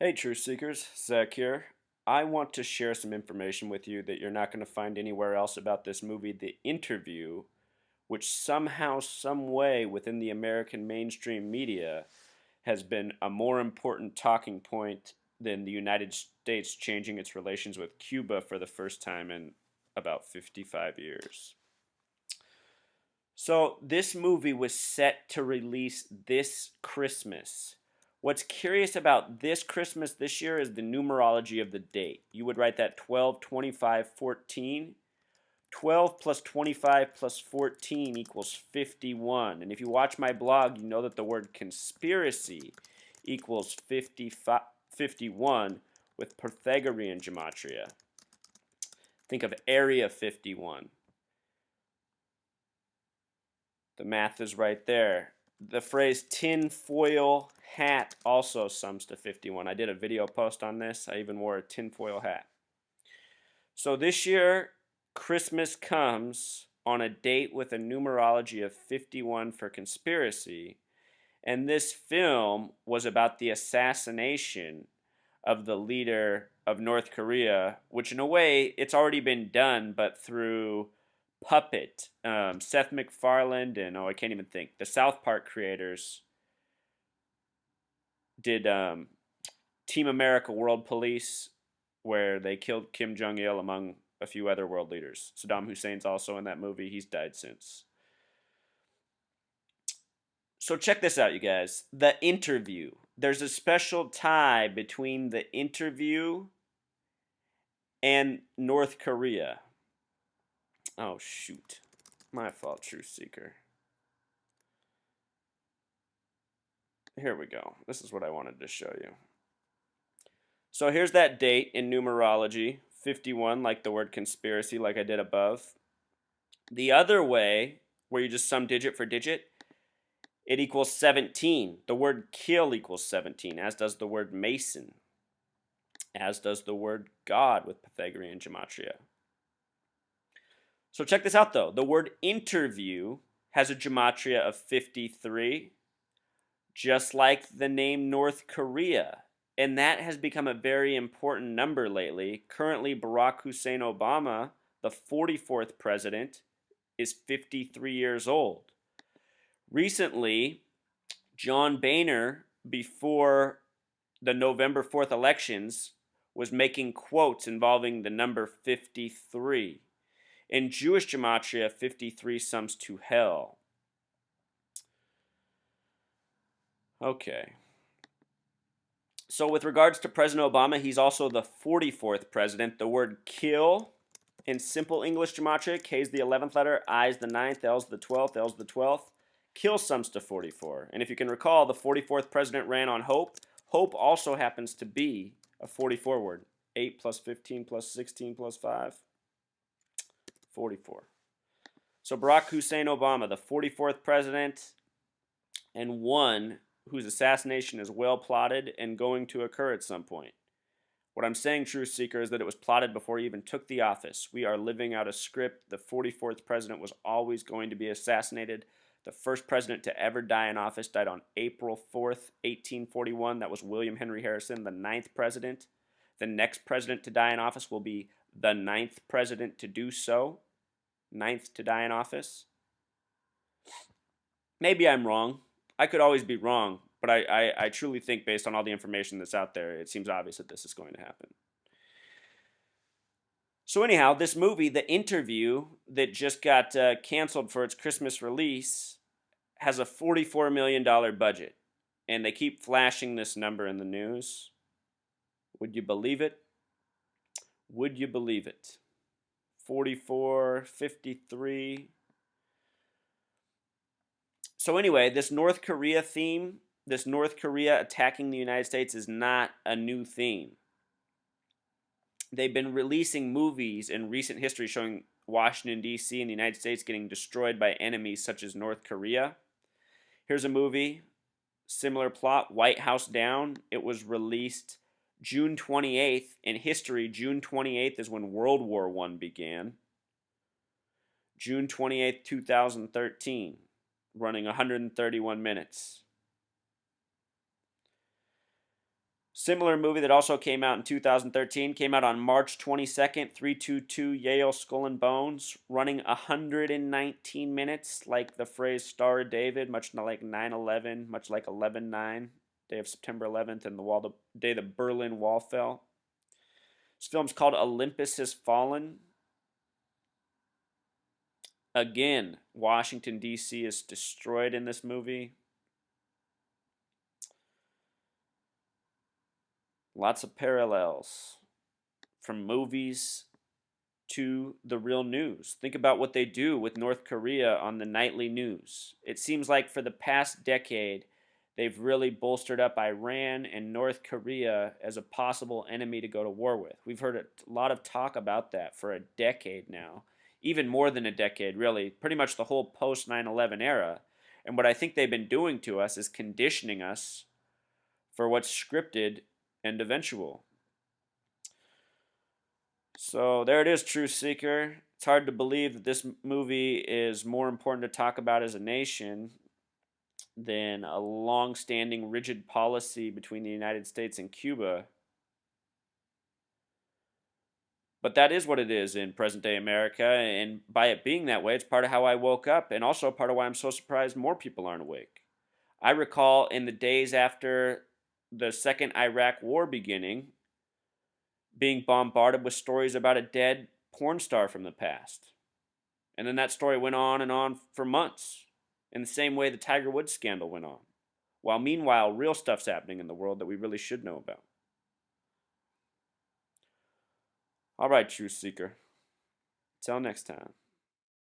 Hey, Truth Seekers, Zach here. I want to share some information with you that you're not going to find anywhere else about this movie, The Interview, which somehow, some way within the American mainstream media has been a more important talking point than the United States changing its relations with Cuba for the first time in about 55 years. So, this movie was set to release this Christmas. What's curious about this Christmas this year is the numerology of the date. You would write that 12, 25, 14. 12 plus 25 plus 14 equals 51. And if you watch my blog, you know that the word conspiracy equals 51 with Pythagorean gematria. Think of Area 51. The math is right there. The phrase tinfoil hat also sums to 51. I did a video post on this. I even wore a tinfoil hat. So this year, Christmas comes on a date with a numerology of 51 for conspiracy. And this film was about the assassination of the leader of North Korea, which in a way, it's already been done, but through Puppet, Seth MacFarlane, and I can't even think. The South Park creators did Team America World Police, where they killed Kim Jong Il among a few other world leaders. Saddam Hussein's also in that movie. He's died since. So check this out, you guys. The Interview. There's a special tie between The Interview and North Korea. Oh, shoot. My fault, Truth Seeker. Here we go. This is what I wanted to show you. So here's that date in numerology, 51, like the word conspiracy, like I did above. The other way, where you just sum digit for digit, it equals 17. The word kill equals 17, as does the word mason, as does the word God with Pythagorean gematria. So check this out, though. The word interview has a gematria of 53, just like the name North Korea. And that has become a very important number lately. Currently, Barack Hussein Obama, the 44th president, is 53 years old. Recently, John Boehner, before the November 4th elections, was making quotes involving the number 53. In Jewish gematria, 53 sums to hell. Okay. So with regards to President Obama, he's also the 44th president. The word kill in simple English gematria, K is the 11th letter, I is the 9th, L is the 12th, L is the 12th. Kill sums to 44. And if you can recall, the 44th president ran on hope. Hope also happens to be a 44 word. 8 plus 15 plus 16 plus 5. 44. So Barack Hussein Obama, the 44th president, and one whose assassination is well plotted and going to occur at some point. What I'm saying, Truth Seeker, is that it was plotted before he even took the office. We are living out a script. The 44th president was always going to be assassinated. The first president to ever die in office died on April 4th, 1841. That was William Henry Harrison, the 9th president. The next president to die in office will be the 9th president to do so. 9th to die in office. Maybe I'm wrong. I could always be wrong, but I truly think based on all the information that's out there, it seems obvious that this is going to happen. So anyhow, this movie, The Interview, that just got canceled for its Christmas release, has a $44 million budget. And they keep flashing this number in the news. Would you believe it? Would you believe it? 44, 53. So anyway, this North Korea theme, this North Korea attacking the United States is not a new theme. They've been releasing movies in recent history showing Washington, D.C. and the United States getting destroyed by enemies such as North Korea. Here's a movie, similar plot, White House Down. It was released June 28th. In history, June 28th is when World War I began. June 28th, 2013, running 131 minutes. Similar movie that also came out in 2013, came out on March 22nd, 322 Yale Skull and Bones, running 119 minutes, like the phrase Star of David, much like 9/11, much like 11/9, day of September 11th, and the day the Berlin Wall fell. This film's called Olympus Has Fallen. Again, Washington, D.C. is destroyed in this movie. Lots of parallels from movies to the real news. Think about what they do with North Korea on the nightly news. It seems like for the past decade, they've really bolstered up Iran and North Korea as a possible enemy to go to war with. We've heard a lot of talk about that for a decade now. Even more than a decade, really. Pretty much the whole post 9/11 era. And what I think they've been doing to us is conditioning us for what's scripted and eventual. So there it is, Truth Seeker. It's hard to believe that this movie is more important to talk about as a nation than a long-standing rigid policy between the United States and Cuba. But that is what it is in present-day America, and by it being that way, it's part of how I woke up, and also part of why I'm so surprised more people aren't awake. I recall in the days after the second Iraq war beginning, being bombarded with stories about a dead porn star from the past. And then that story went on and on for months, in the same way the Tiger Woods scandal went on. While meanwhile, real stuff's happening in the world that we really should know about. All right, Truth Seeker. Till next time.